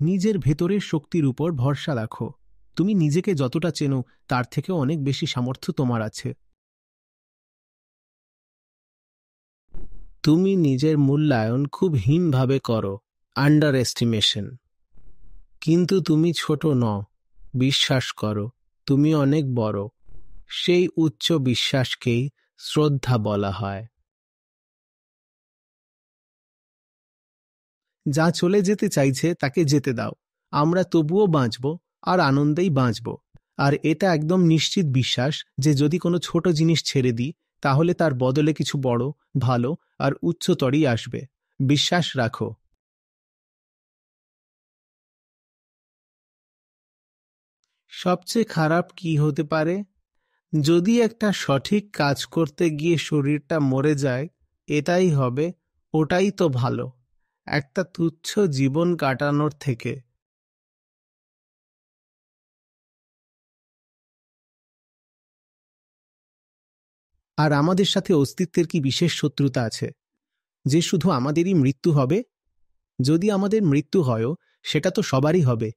নিজের ভেতরের শক্তির উপর ভরসা রাখো। তুমি নিজেকে যতটা চেনো তার থেকেও অনেক বেশি সামর্থ্য তোমার আছে। তুমি নিজের মূল্যায়ন খুব হীনভাবে করো, আন্ডার এস্টিমেশন। কিন্তু তুমি ছোট নও, বিশ্বাস করো তুমি অনেক বড়। সেই উচ্চ বিশ্বাসকেই শ্রদ্ধা বলা হয়। যা চলে যেতে চাইছে তাকে যেতে দাও। আমরা তবুও বাঁচব, আর আনন্দেই বাঁচব। আর এটা একদম নিশ্চিত বিশ্বাস যে যদি কোনো ছোট জিনিস ছেড়ে দিই তাহলে তার বদলে কিছু বড়, ভালো আর উচ্চতরই আসবে। বিশ্বাস রাখো। সবচেয়ে খারাপ কি হতে পারে? যদি একটা সঠিক কাজ করতে গিয়ে শরীরটা মরে যায়, এটাই হবে। ওটাই তো ভালো, একটা তুচ্ছ জীবন কাটানোর থেকে। আর আমাদের সাথে অস্তিত্বের কি বিশেষ শত্রুতা আছে যে শুধু আমাদেরই মৃত্যু হবে? যদি আমাদের মৃত্যু হয়ও, সেটা তো সবারই হবে।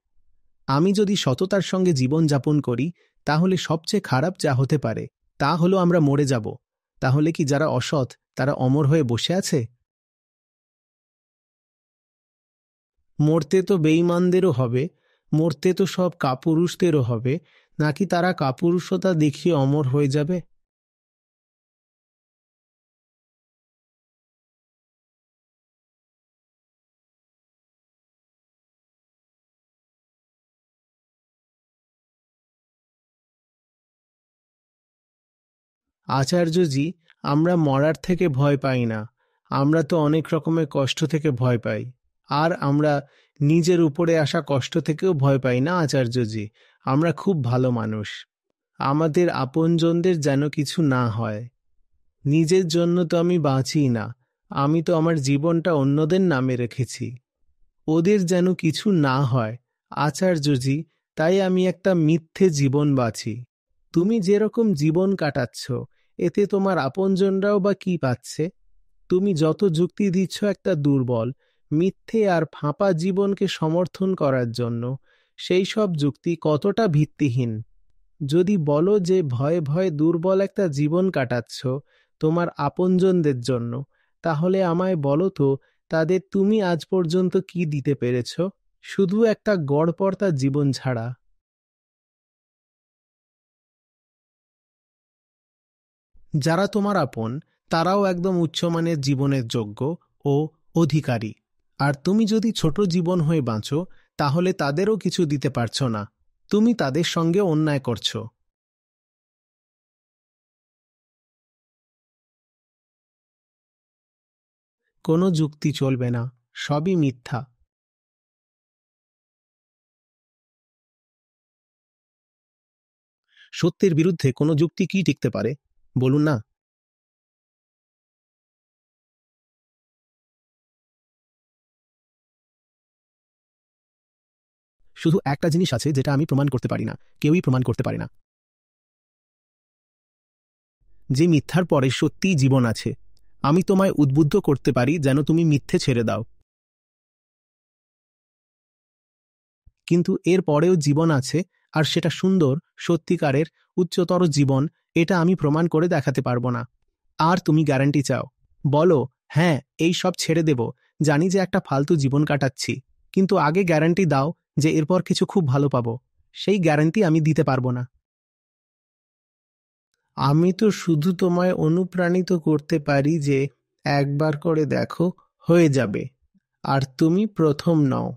আমি যদি সততার সঙ্গে জীবন যাপন করি, তাহলে সবচেয়ে খারাপ যা হতে পারে তা হলো আমরা মরে যাব। তাহলে কি যারা অসৎ তারা অমর হয়ে বসে আছে? মরতে তো বেঈমানদেরও হবে, মরতে তো সব কাপুরুষদেরও হবে। নাকি তারা কাপুরুষতা দেখিয়ে অমর হয়ে যাবে? আচার্যজি, আমরা মরার থেকে ভয় পাই না, আমরা তো অনেক রকমের কষ্ট থেকে ভয় পাই। আর আমরা নিজের উপরে আসা কষ্ট থেকেও ভয় পাই না আচার্যজি। আমরা খুব ভালো মানুষ। আমাদের আপনজনদের যেন কিছু না হয়। নিজের জন্য তো আমি বাঁচি না, আমি তো আমার জীবনটা অন্যদের নামে রেখেছি। ওদের যেন কিছু না হয় আচার্যজি, তাই আমি একটা মিথ্যে জীবন বাঁচি। তুমি যেরকম জীবন কাটাচ্ছ, এতে তোমার আপনজনরাও বা কি পাচ্ছে? তুমি যত যুক্তি দিচ্ছ একটা দুর্বল, মিথ্যে আর ফাঁপা জীবনকে সমর্থন করার জন্য, সেই সব যুক্তি কতটা ভিত্তিহীন। যদি বলো যে ভয়ে ভয়ে দুর্বল একটা জীবন কাটাচ্ছ তোমার আপনজনদের জন্য, তাহলে আমায় বলো তো তাদের তুমি আজ পর্যন্ত কি দিতে পেরেছ? শুধু একটা গড়পড়তা জীবন ছাড়া। যারা তোমার আপন তারাও একদম উচ্চমানের জীবনের যোগ্য ও অধিকারী। আর তুমি যদি ছোট জীবন হয়ে বাঁচো, তাহলে তাদেরও কিছু দিতে পারছো না। তুমি তাদের সঙ্গে অন্যায় করছো। কোনো যুক্তি চলবে না, সবই মিথ্যা। সত্যের বিরুদ্ধে কোনো যুক্তি কি টিকতে পারে বলুন না? শুধু একটা জিনিস আছে যেটা আমি প্রমাণ করতে পারি না, কেউই প্রমাণ করতে পারে না, যে মিথ্যার পরে সত্যিই জীবন আছে। আমি তোমায় উদ্বুদ্ধ করতে পারি যেন তুমি মিথ্যে ছেড়ে দাও, কিন্তু এর পরেও জীবন আছে। আর সেটা সুন্দর, সত্যিকারের, উচ্চতর জীবন। এটা আমি প্রমাণ করে দেখাতে পারবো না। আর তুমি গ্যারান্টি চাও? বলো, হ্যাঁ এই সব ছেড়ে দেব, জানি যে একটা ফালতু জীবন কাটাচ্ছি, কিন্তু আগে গ্যারান্টি দাও যে এরপর কিছু খুব ভালো পাবো। সেই গ্যারান্টি আমি দিতে পারবো না। আমি তো শুধু তোমায় অনুপ্রাণিত করতে পারি যে একবার করে দেখো, হয়ে যাবে। আর তুমি প্রথম নও।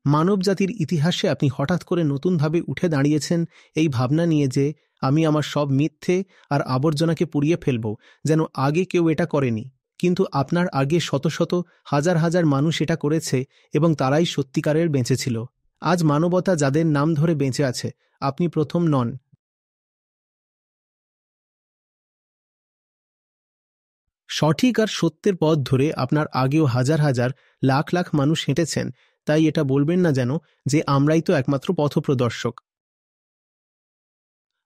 মানবজাতির ইতিহাসে আপনি হঠাৎ করে নতুনভাবে উঠে দাঁড়িয়েছেন এই ভাবনা নিয়ে যে আমি আমার সব মিথ্যে আর আবর্জনাকে পুড়িয়ে ফেলব, যেন আগে কেউ এটা করেনি। কিন্তু আপনার আগে শত শত, হাজার হাজার মানুষ এটা করেছে এবং তারাই সত্যিকারের বেঁচেছিল। আজ মানবতা যাদের নাম ধরে বেঁচে আছে, আপনি প্রথম নন। সঠিক আর সত্যের পথ ধরে আপনার আগেও হাজার হাজার, লাখ লাখ মানুষ হেঁটেছেন। তাই এটা বলবেন না যেন যে আমরাই তো একমাত্র পথপ্রদর্শক।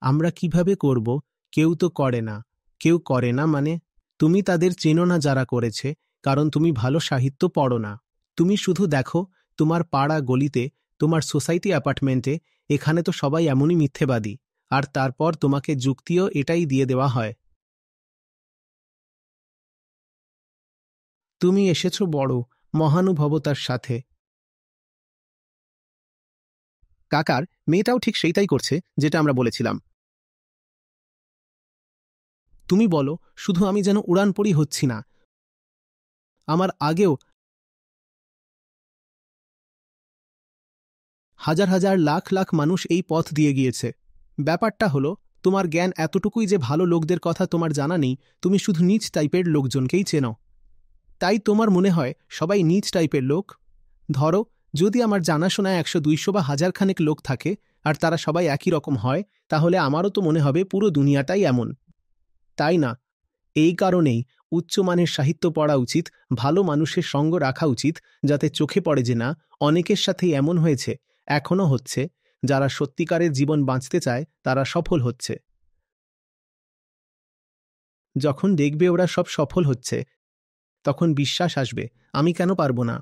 আমরা কিভাবে করব? কেউ তো করে না। কেউ করে না মানে? তুমি তাদের চেনো না যারা করেছে, কারণ তুমি ভালো সাহিত্য পড়ো না। তুমি শুধু দেখো তোমার পাড়া গলিতে, তোমার সোসাইটি অ্যাপার্টমেন্টে, এখানে তো সবাই এমনই মিথ্যেবাদী, আর তারপর তোমাকে যুক্তিও এটাই দিয়ে দেওয়া হয়। তুমি এসেছো বড় মহানুভবতার সাথে। কাকার মেয়েটাও ঠিক সেইটাই করছে যেটা আমরা বলেছিলাম। তুমি বলো শুধু আমি যেন উড়ানপড়ি হচ্ছি না। আমার আগেও হাজার হাজার লাখ লাখ মানুষ এই পথ দিয়ে গিয়েছে। ব্যাপারটা হলো তোমার জ্ঞান এতটুকুই যে ভালো লোকদের কথা তোমার জানা নেই, তুমি শুধু নীচ টাইপের লোকজনকেই চেনো। তাই তোমার মনে হয় সবাই নীচ টাইপের লোক। ধরো যদি আমার জানাশোনা 100-200 বা হাজারখানেক লোক থাকে আর তারা সবাই একই রকম হয়, তাহলে আমারও তো মনে হবে পুরো দুনিয়াটাই এমন, তাই না? এই কারণেই উচ্চমানের সাহিত্য পড়া উচিত, ভালো মানুষের সঙ্গ রাখা উচিত, যাতে চোখে পড়ে যে না, অনেকের সাথেই এমন হয়েছে, এখনও হচ্ছে। যারা সত্যিকারের জীবন বাঁচতে চায় তারা সফল হচ্ছে। যখন দেখবে ওরা সব সফল হচ্ছে, তখন বিশ্বাস আসবে আমি কেন পারবো না,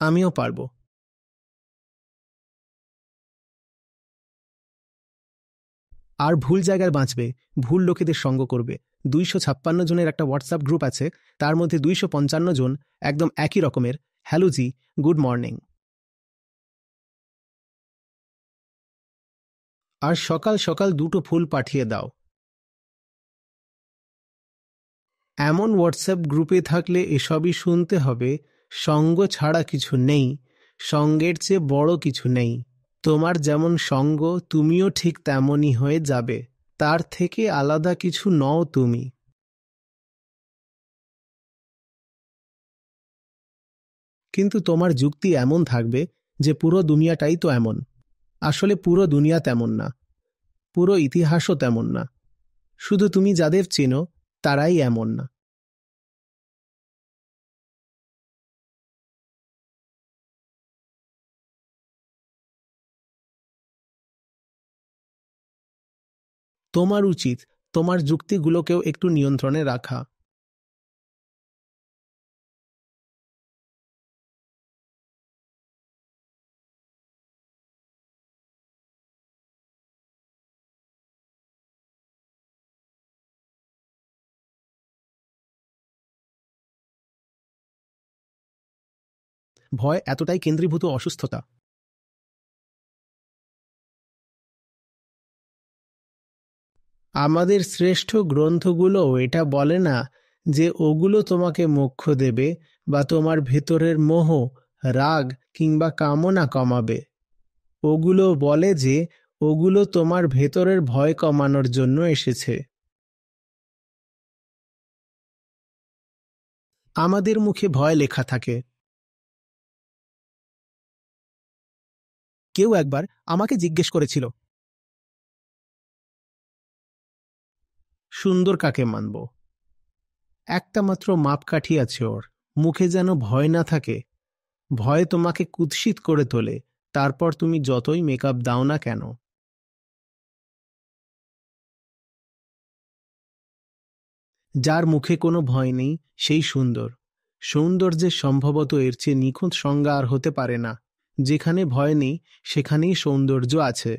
আমিও পারবো। আর ভুল জায়গায় বাঁচবে, ভুল লোকেদের সঙ্গ করবে। 256 জনের একটা হোয়াটসঅ্যাপ গ্রুপ আছে, তার মধ্যে 255 জন একদম একই রকমের হ্যালো জি, গুড মর্নিং। আর সকাল সকাল 2টো ফুল পাঠিয়ে দাও। এমন হোয়াটসঅ্যাপ গ্রুপে থাকলে এসবই শুনতে হবে। সঙ্গ ছাড়া কিছু নেই, সঙ্গের চেয়ে বড় কিছু নেই। তোমার যেমন সঙ্গ তুমিও ঠিক তেমনই হয়ে যাবে, তার থেকে আলাদা কিছু নও তুমি। কিন্তু তোমার যুক্তি এমন থাকবে যে পুরো দুনিয়াটাই তো এমন। আসলে পুরো দুনিয়া তেমন না, পুরো ইতিহাসও তেমন না, শুধু তুমি যাদের চেনো তারাই এমন না। তোমার উচিত তোমার যুক্তিগুলোকেও একটু নিয়ন্ত্রণে রাখা। ভয় এতটাই কেন্দ্রীভূত অসুস্থতা। আমাদের শ্রেষ্ঠ গ্রন্থগুলো এটা বলে না যে ওগুলো তোমাকে মোক্ষ দেবে বা তোমার ভেতরের মোহ, রাগ কিংবা কামনা কমাবে। ওগুলো বলে যে ওগুলো তোমার ভেতরের ভয় কমানোর জন্য এসেছে। আমাদের মুখে ভয় লেখা থাকে। কেউ একবার আমাকে জিজ্ঞেস করেছিল, সুন্দর কাকে মানব? একটা মাত্র মাপকাঠি আছে ওর, মুখে যেন ভয় না থাকে। ভয় তোমাকে কুৎসিত করে তোলে, তারপর তুমি যতই মেকআপ দাও না কেন। যার মুখে কোনো ভয় নেই সেই সুন্দর। সৌন্দর্যের সম্ভবত এর চেয়ে নিখুঁত সংজ্ঞা আর হতে পারে না। যেখানে ভয় নেই সেখানেই সৌন্দর্য আছে।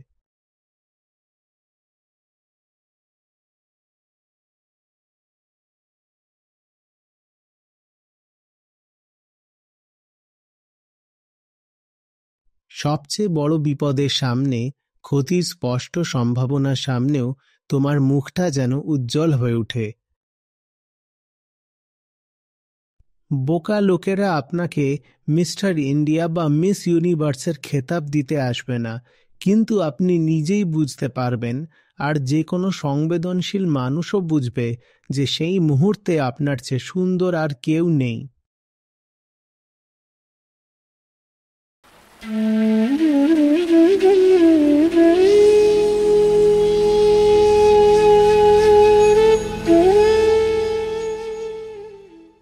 সবচেয়ে বড় বিপদের সামনে, ক্ষতির স্পষ্ট সম্ভাবনার সামনেও তোমার মুখটা যেন উজ্জ্বল হয়ে ওঠে। বোকা লোকেরা আপনাকে মিস্টার ইন্ডিয়া বা মিস ইউনিভার্সের খেতাব দিতে আসবে না, কিন্তু আপনি নিজেই বুঝতে পারবেন, আর যে কোনো সংবেদনশীল মানুষও বুঝবে যে সেই মুহূর্তে আপনার চেয়ে সুন্দর আর কেউ নেই।